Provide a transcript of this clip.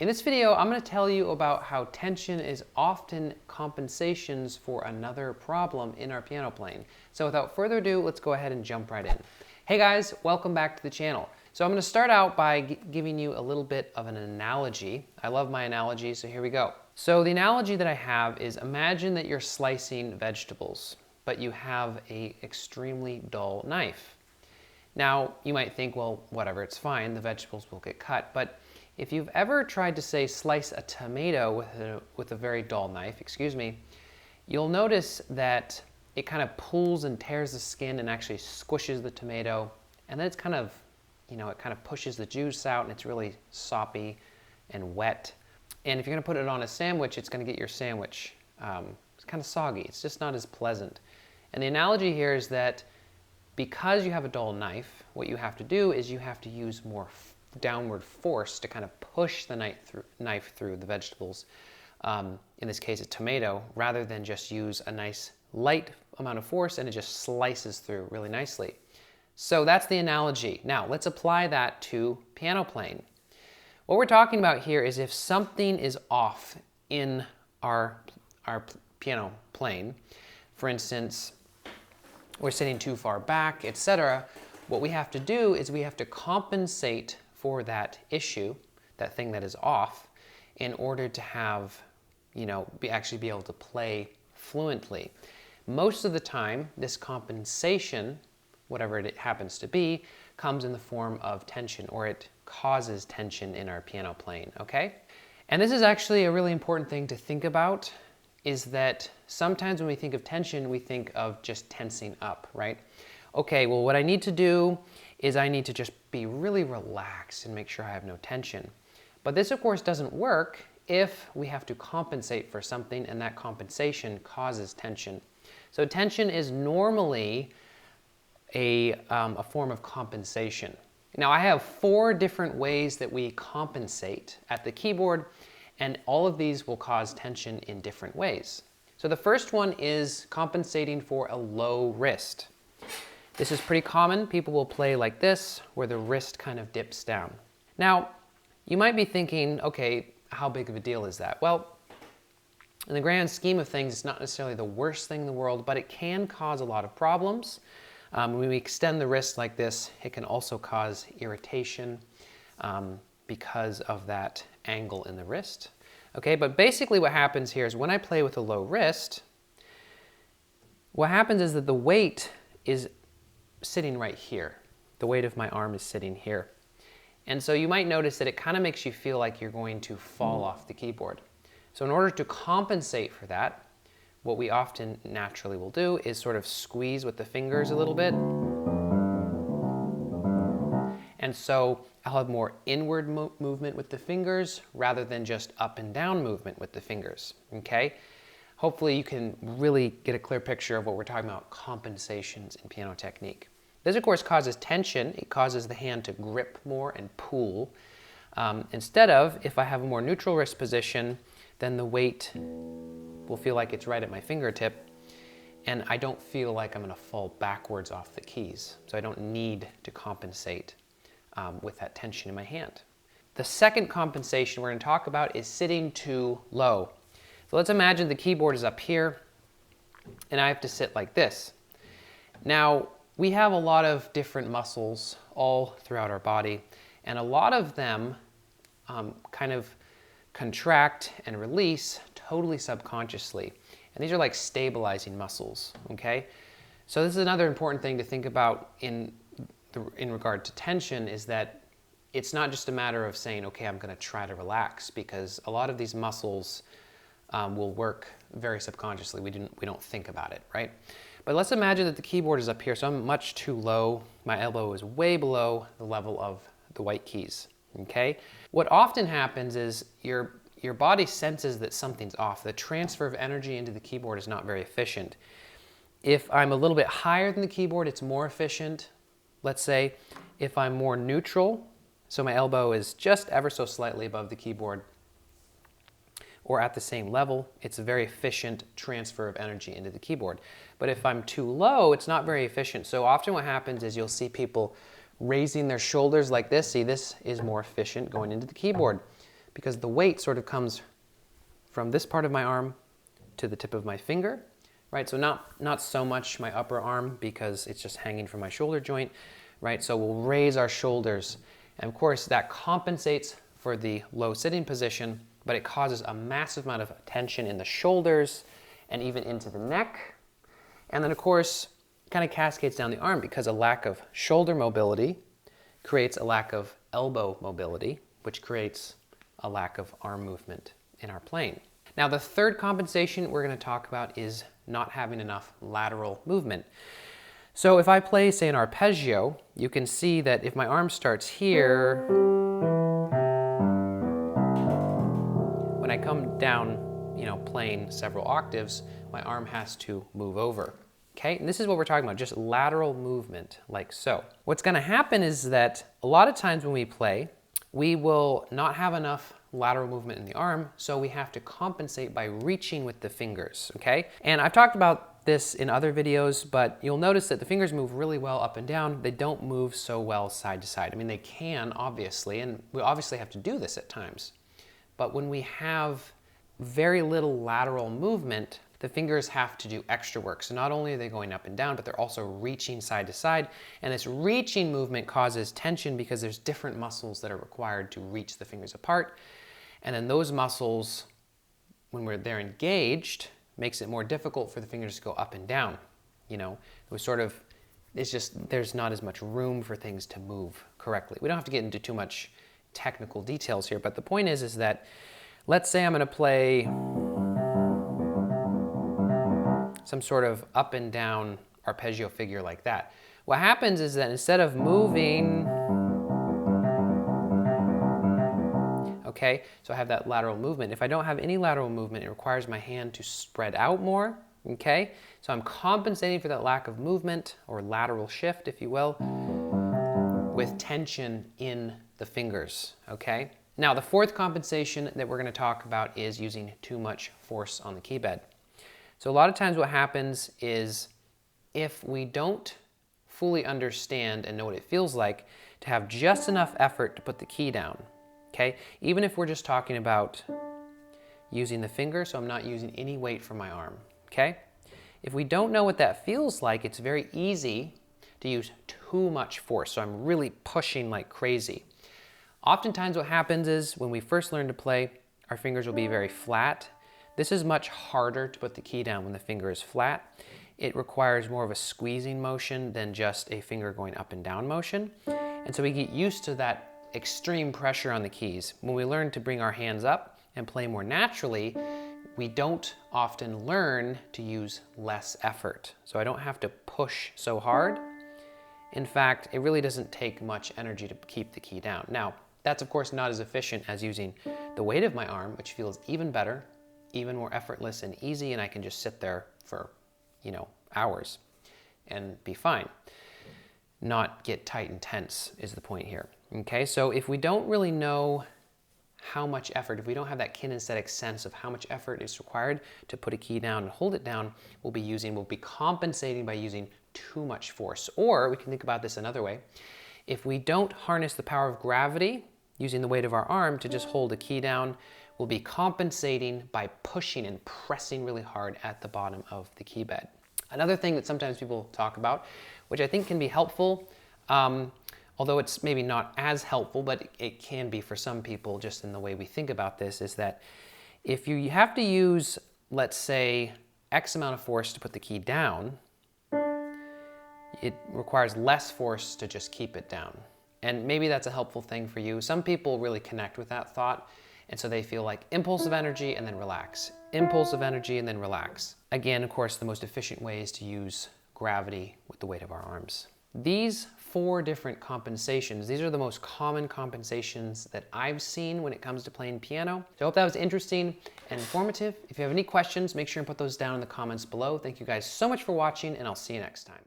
In this video, I'm going to tell you about how tension is often compensations for another problem in our piano playing. So without further ado, let's go ahead and jump right in. Hey guys, welcome back to the channel. So I'm going to start out by giving you a little bit of an analogy. I love my analogies, so here we go. So the analogy that I have is, imagine that you're slicing vegetables, but you have an extremely dull knife. Now, you might think, well, whatever, it's fine, the vegetables will get cut, but if you've ever tried to, say, slice a tomato with a very dull knife, you'll notice that it kind of pulls and tears the skin and actually squishes the tomato, and then it's kind of, it kind of pushes the juice out and it's really soppy and wet. And if you're going to put it on a sandwich, it's going to get your sandwich it's kind of soggy. It's just not as pleasant. And the analogy here is that because you have a dull knife, what you have to do is you have to use more downward force to kind of push the knife through the vegetables, in this case a tomato, rather than just use a nice light amount of force and it just slices through really nicely. So that's the analogy. Now let's apply that to piano playing. What we're talking about here is if something is off in our piano playing, for instance, we're sitting too far back, etc., what we have to do is we have to compensate for that issue, that thing that is off, in order to have, actually be able to play fluently. Most of the time, this compensation, whatever it happens to be, comes in the form of tension, or it causes tension in our piano playing, okay? And this is actually a really important thing to think about, is that sometimes when we think of tension, we think of just tensing up, right? Okay, well, what I need to do is I need to just be really relaxed and make sure I have no tension. But this, of course, doesn't work if we have to compensate for something and that compensation causes tension. So tension is normally a form of compensation. Now, I have 4 different ways that we compensate at the keyboard, and all of these will cause tension in different ways. So the first one is compensating for a low wrist. This is pretty common. People will play like this, where the wrist kind of dips down. Now, you might be thinking, okay, how big of a deal is that? Well, in the grand scheme of things, it's not necessarily the worst thing in the world, but it can cause a lot of problems. When we extend the wrist like this, it can also cause irritation because of that angle in the wrist. Okay, but basically what happens here is when I play with a low wrist, what happens is that the weight is sitting right here. The weight of my arm is sitting here. And so you might notice that it kind of makes you feel like you're going to fall off the keyboard. So in order to compensate for that, what we often naturally will do is sort of squeeze with the fingers a little bit. And so I'll have more inward movement with the fingers rather than just up and down movement with the fingers, okay? Hopefully you can really get a clear picture of what we're talking about, compensations in piano technique. This, of course, causes tension. It causes the hand to grip more and pull. Instead of, if I have a more neutral wrist position, then the weight will feel like it's right at my fingertip, and I don't feel like I'm going to fall backwards off the keys. So I don't need to compensate with that tension in my hand. The second compensation we're going to talk about is sitting too low. So let's imagine the keyboard is up here, and I have to sit like this. Now, we have a lot of different muscles all throughout our body, and a lot of them kind of contract and release totally subconsciously. And these are like stabilizing muscles, okay? So this is another important thing to think about in regard to tension, is that it's not just a matter of saying, okay, I'm going to try to relax, because a lot of these muscles will work very subconsciously. We don't think about it, right? But let's imagine that the keyboard is up here, so I'm much too low. My elbow is way below the level of the white keys, okay? What often happens is your body senses that something's off. The transfer of energy into the keyboard is not very efficient. If I'm a little bit higher than the keyboard, it's more efficient. Let's say if I'm more neutral, so my elbow is just ever so slightly above the keyboard, or at the same level, it's a very efficient transfer of energy into the keyboard. But if I'm too low, it's not very efficient. So often what happens is you'll see people raising their shoulders like this. See, this is more efficient going into the keyboard. because the weight sort of comes from this part of my arm to the tip of my finger, right? So not so much my upper arm because it's just hanging from my shoulder joint, right? So we'll raise our shoulders. And of course that compensates for the low sitting position, but it causes a massive amount of tension in the shoulders and even into the neck. And then of course, kind of cascades down the arm because a lack of shoulder mobility creates a lack of elbow mobility, which creates a lack of arm movement in our playing. Now, the third compensation we're going to talk about is not having enough lateral movement. So if I play, say, an arpeggio, you can see that if my arm starts here, when I come down, playing several octaves, my arm has to move over. Okay, and this is what we're talking about, just lateral movement, like so. What's going to happen is that a lot of times when we play, we will not have enough lateral movement in the arm, so we have to compensate by reaching with the fingers, okay? And I've talked about this in other videos, but you'll notice that the fingers move really well up and down. They don't move so well side to side. I mean, they can, obviously, and we obviously have to do this at times. But when we have very little lateral movement, the fingers have to do extra work. So not only are they going up and down, but they're also reaching side to side. And this reaching movement causes tension because there's different muscles that are required to reach the fingers apart. And then those muscles, when they're engaged, makes it more difficult for the fingers to go up and down. There's not as much room for things to move correctly. We don't have to get into too much technical details here, but the point is that, let's say I'm going to play some sort of up and down arpeggio figure like that. What happens is that instead of moving, okay, so I have that lateral movement. If I don't have any lateral movement, it requires my hand to spread out more, okay? So I'm compensating for that lack of movement, or lateral shift, if you will, with tension in the fingers, okay? Now, the fourth compensation that we're going to talk about is using too much force on the key bed. So a lot of times what happens is if we don't fully understand and know what it feels like to have just enough effort to put the key down, okay? Even if we're just talking about using the finger, so I'm not using any weight from my arm, okay? If we don't know what that feels like, it's very easy to use too much force. So I'm really pushing like crazy. Oftentimes what happens is when we first learn to play, our fingers will be very flat. This is much harder to put the key down when the finger is flat. It requires more of a squeezing motion than just a finger going up and down motion. And so we get used to that extreme pressure on the keys. When we learn to bring our hands up and play more naturally, we don't often learn to use less effort. So I don't have to push so hard. In fact, it really doesn't take much energy to keep the key down. Now, that's of course not as efficient as using the weight of my arm, which feels even better, even more effortless and easy, and I can just sit there for, hours and be fine. Not get tight and tense is the point here, okay? So if we don't really know how much effort, if we don't have that kinesthetic sense of how much effort is required to put a key down and hold it down, we'll be compensating by using too much force. Or we can think about this another way. If we don't harness the power of gravity using the weight of our arm to just hold a key down, we'll be compensating by pushing and pressing really hard at the bottom of the key bed. Another thing that sometimes people talk about, which I think can be helpful, although it's maybe not as helpful, but it can be for some people just in the way we think about this, is that if you have to use, let's say, X amount of force to put the key down, it requires less force to just keep it down. And maybe that's a helpful thing for you. Some people really connect with that thought, and so they feel like impulsive energy and then relax. Impulsive energy and then relax. Again, of course, the most efficient way is to use gravity with the weight of our arms. These 4 different compensations, these are the most common compensations that I've seen when it comes to playing piano. So I hope that was interesting and informative. If you have any questions, make sure and put those down in the comments below. Thank you guys so much for watching, and I'll see you next time.